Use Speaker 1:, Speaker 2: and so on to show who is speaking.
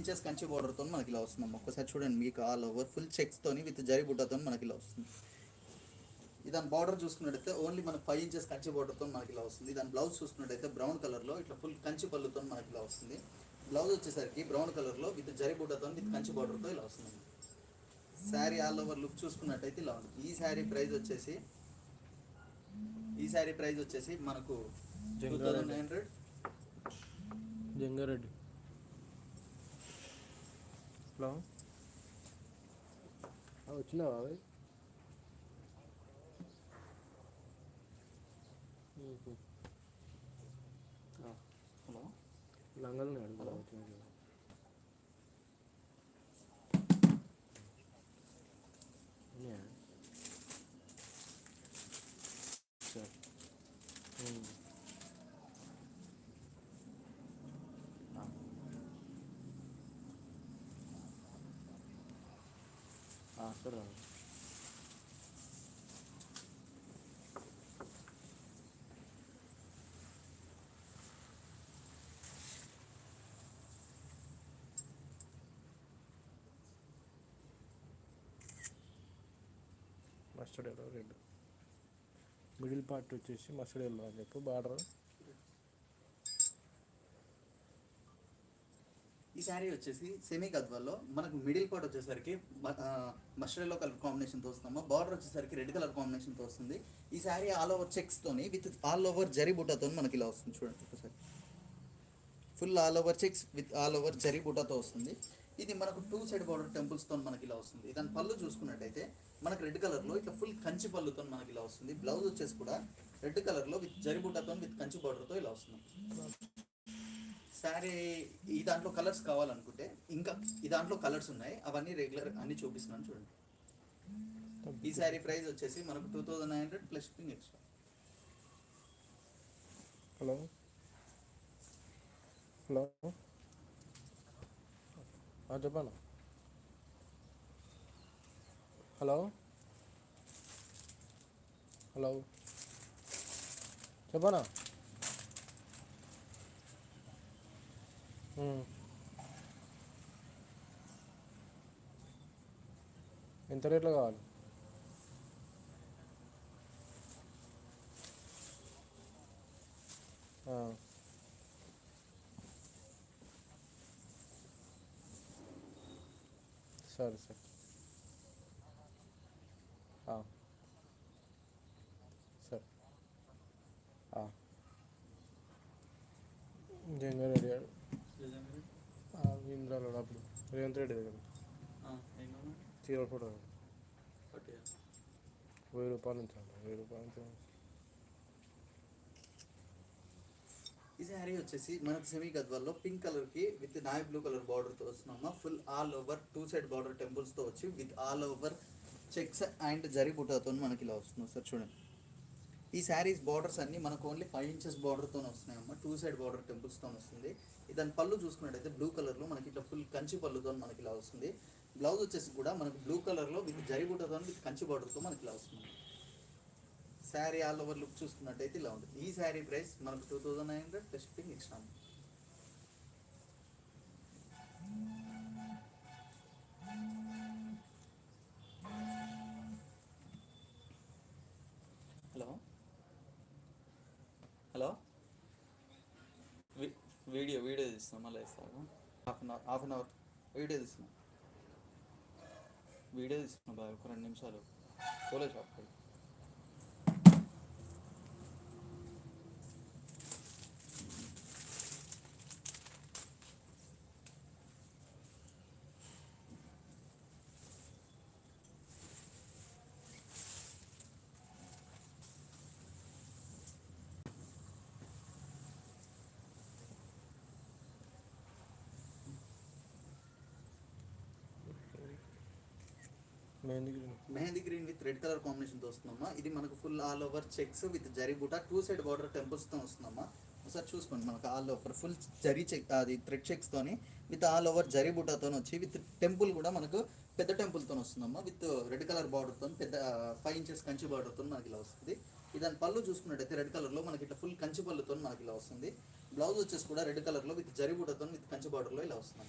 Speaker 1: Inches Kanchi బార్డర్తో మనకి ఇలా వస్తుంది. ఒక్కసారి చూడండి, మీకు ఆల్ ఓవర్ ఫుల్ చెక్స్తోని విత్ జరీ బుట్టతో మనకి ఇలా వస్తుంది. దాని బార్డర్ చూసుకున్నట్టయితే ఓన్లీ మనకు 5 ఇంచెస్ కంచి బార్డర్తో మనకి ఇలా వస్తుంది. దాని బ్లౌజ్ చూసుకున్నట్టయితే బ్రౌన్ కలర్లో ఇట్లా ఫుల్ కంచి పళ్ళుతో మనకి ఇలా వస్తుంది. బ్లౌజ్ వచ్చేసరికి బ్రౌన్ కలర్లో విత్ జరీ బుట్టతో విత్ కంచి బార్డర్తో ఇలా వస్తుంది. శారీ ఆల్ ఓవర్ లుక్ చూసుకున్నట్టయితే ఇలా ఉంటుంది. ఈ శారీ ప్రైస్ వచ్చేసి మనకు 2900.
Speaker 2: జంగారెడ్డి. హలో, వచ్చినావా అవి?
Speaker 1: హలో,
Speaker 2: లంగలు అడుగుతా. సరే, mustard yellow red, middle part వచ్చేసి మస్టర్డ్ ఎల్లో అని చెప్పు. బార్డర్
Speaker 1: ఈ శారీ వచ్చేసి సెమీ గద్వాల్లో మనకు మిడిల్ పార్ట్ వచ్చేసరికి మస్టర్డ్ ఎల్లో కలర్ కాంబినేషన్తో వస్తాము. బార్డర్ వచ్చేసరికి రెడ్ కలర్ కాంబినేషన్తో వస్తుంది. ఈ శారీ ఆల్ ఓవర్ చెక్స్తోని విత్ ఆల్ ఓవర్ జరీ బుట్టతో మనకి ఇలా వస్తుంది. చూడండి ఒకసారి, full all over checks with all over zari బుట్టతో వస్తుంది. ఇది మనకు 2 సైడ్ బార్డర్ టెంపుల్స్తో మనకి ఇలా వస్తుంది. దాని పళ్ళు చూసుకున్నట్టయితే మనకు రెడ్ కలర్లో ఇట్లా ఫుల్ కంచి పళ్ళుతో మనకి ఇలా వస్తుంది. బ్లౌజ్ వచ్చేసి కూడా రెడ్ కలర్లో విత్ జరీ బుట్టతో విత్ కంచి బార్డర్తో ఇలా వస్తుంది. శారీ ఈ దాంట్లో కలర్స్ కావాలనుకుంటే ఇంకా ఈ దాంట్లో కలర్స్ ఉన్నాయి, అవన్నీ రెగ్యులర్ అన్ని చూపిస్తున్నాను చూడండి. ఈ శారీ ప్రైస్ వచ్చేసి మనకు 2900 plus shipping extra.
Speaker 2: Hello, hello, చెప్పండి. హలో, హలో, చెప్పనా? ఎంత రేట్లో కావాలి? సరే సరే, సరే. జంగారెడ్డి గారు ఇంద్రాలో అప్పుడు రేవంత్ రెడ్డి దగ్గర చీర ఫోటో 1000 రూపాయల నుంచి అండి. 1000 రూపాయల నుంచి.
Speaker 1: ఈ శారీ వచ్చేసి మనకు సెమీ గద్వాల్లో పింక్ కలర్కి విత్ నావీ బ్లూ కలర్ బార్డర్తో వస్తున్నామా. Full all over 2 side border టెంపుల్స్తో వచ్చి with all over checks and zari బుట్టతో మనకి ఇలా వస్తుంది. సార్ చూడండి, ఈ శారీస్ బార్డర్స్ అన్ని మనకు ఓన్లీ 5 ఇంచెస్ బార్డర్తో వస్తున్నాయమ్మా. 2 సైడ్ బార్డర్ టెంపుల్స్తో వస్తుంది. దాని పళ్ళు చూసుకున్నట్టయితే బ్లూ కలర్లో మనకి ఇట్లా ఫుల్ కంచి పళ్ళుతో మనకి ఇలా వస్తుంది. బ్లౌజ్ వచ్చేసి కూడా మనకు బ్లూ కలర్లో విత్ జరీ బుట్టతో విత్ కంచి బార్డర్తో మనకి ఇలా వస్తుంది. శారీ ఆల్ ఓవర్ లుక్ చూసుకున్నట్టయితే ఇలా ఉంటుంది. ఈ శారీ ప్రైస్ మనకు 2900 plus shipping extra. Hello, hello, video తీస్తున్నాం, మళ్ళీ ఇస్తాను. హాఫ్ అన్ అవర్ వీడియో తీస్తున్నాం బాగా, ఒక 2 నిమిషాలు పోలే shop. Mehndi green with red colour కాంబినేషన్తో వస్తుందమ్మా. ఇది మనకు full all over checks with zari బూట 2 సైడ్ బార్డర్ టెంపుల్స్తో వస్తుందమ్మా. ఒకసారి చూసుకోండి, మనకు all over full zari check, అది థ్రెడ్ చెక్స్తోని విత్ ఆల్ ఓవర్ జరీ బూటాతో వచ్చి విత్ టెంపుల్ కూడా మనకు పెద్ద టెంపుల్తో వస్తుందమ్మా. విత్ రెడ్ కలర్ బార్డర్తో పెద్ద 5 ఇంచెస్ కంచి బార్డర్తో మనకి ఇలా వస్తుంది. దాని పళ్ళు చూసుకున్నట్టయితే రెడ్ కలర్లో మనకి ఇట్లా ఫుల్ కంచి పళ్ళుతో మనకి ఇలా వస్తుంది. బ్లౌజ్ వచ్చేసి కూడా రెడ్ కలర్లో విత్ జరీ బూటతో విత్ కంచి బార్డర్లో ఇలా వస్తుంది.